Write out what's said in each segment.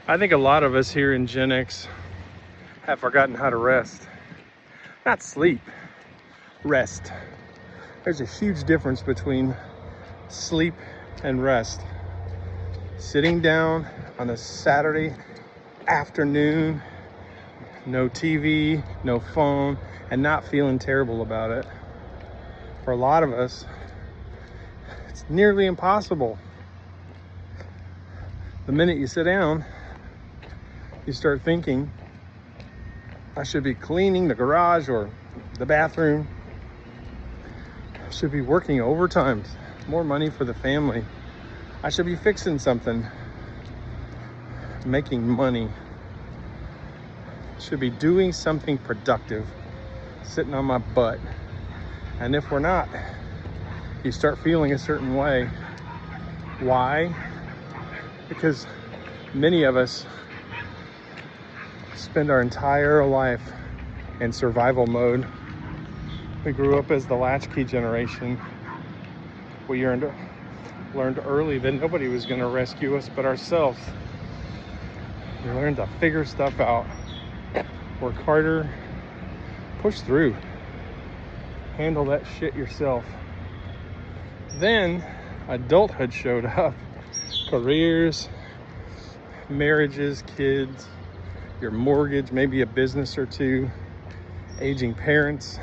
I think a lot of us here in Gen X have forgotten how to rest. Not sleep, rest. There's a huge difference between sleep and rest. Sitting down on a Saturday afternoon, no TV, no phone, and not feeling terrible about it. For a lot of us, it's nearly impossible. The minute you sit down, you start thinking, I should be cleaning the garage or the bathroom. I should be working overtime, more money for the family. I should be fixing something, making money. Should be doing something productive, sitting on my butt. And if we're not, you start feeling a certain way. Why? Because many of us spend our entire life in survival mode. We grew up as the latchkey generation. We learned early that nobody was going to rescue us but ourselves. We learned to figure stuff out, work harder, push through, handle that shit yourself. Then adulthood showed up. Careers, marriages, kids, your mortgage, maybe a business or two, aging parents.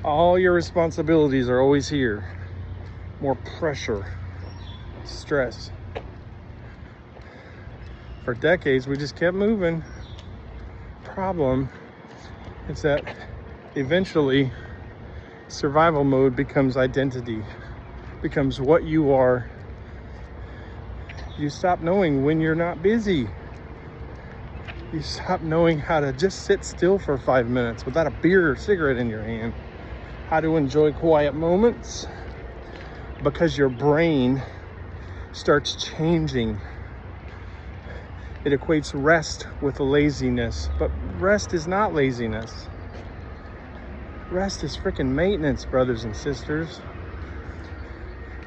All your responsibilities are always here. More pressure, stress. For decades, we just kept moving. Problem is that eventually survival mode becomes identity, becomes what you are. You stop knowing when you're not busy. You stop knowing how to just sit still for 5 minutes without a beer or cigarette in your hand. How to enjoy quiet moments, because your brain starts changing. It equates rest with laziness, but rest is not laziness. Rest is freaking maintenance, brothers and sisters.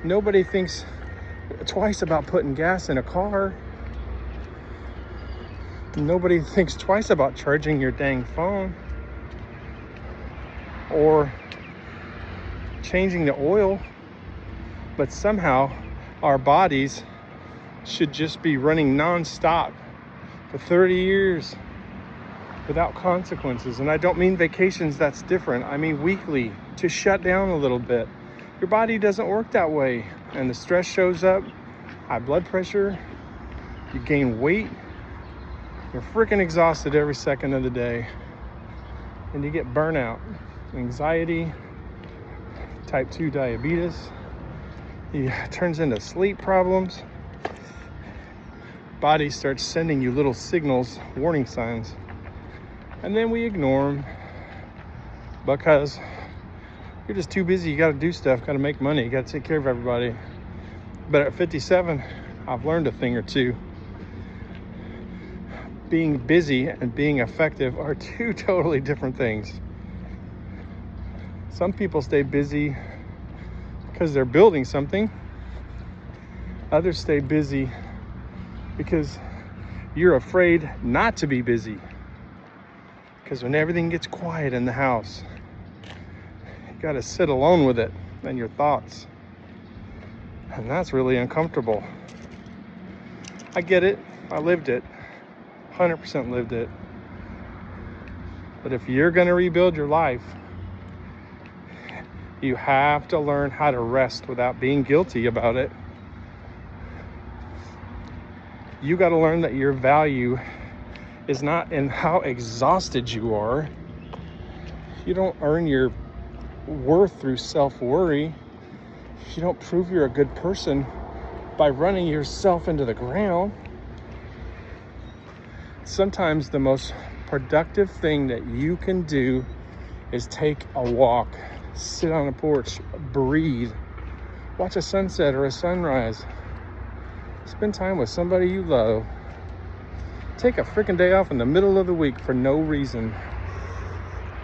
Nobody thinks twice about putting gas in a car. Nobody thinks twice about charging your dang phone or changing the oil. But somehow our bodies should just be running non-stop for 30 years without consequences. And I don't mean vacations, that's different. I mean weekly, to shut down a little bit. Your body doesn't work that way. And the stress shows up, high blood pressure, you gain weight, you're freaking exhausted every second of the day. And you get burnout, anxiety, type 2 diabetes. It turns into sleep problems. Body starts sending you little signals, warning signs. And then we ignore them because you're just too busy. You got to do stuff, got to make money, you got to take care of everybody. But at 57, I've learned a thing or two. Being busy and being effective are two totally different things. Some people stay busy because they're building something. Others stay busy because you're afraid not to be busy. Because when everything gets quiet in the house, you got to sit alone with it and your thoughts. And that's really uncomfortable. I get it. I lived it. 100% lived it. But if you're going to rebuild your life, you have to learn how to rest without being guilty about it. You got to learn that your value is not in how exhausted you are. You don't earn your worth through self-worry. You don't prove you're a good person by running yourself into the ground. Sometimes the most productive thing that you can do is take a walk, sit on a porch, breathe, watch a sunset or a sunrise, spend time with somebody you love, take a freaking day off in the middle of the week for no reason,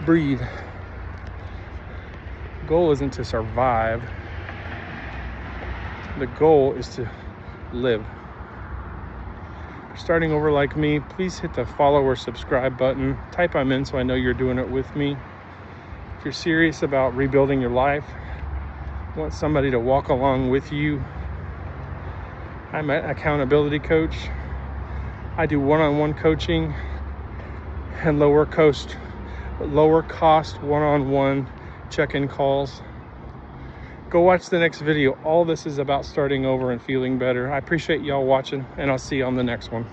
breathe. The goal isn't to survive. The goal is to live. you're starting over like me, please hit the follow or subscribe button. Type I'm in so I know you're doing it with me. If you're serious about rebuilding your life, want somebody to walk along with you, I'm an accountability coach. I do one-on-one coaching and lower cost one-on-one check-in calls. Go watch the next video. All this is about starting over and feeling better. I appreciate y'all watching, and I'll see you on the next one.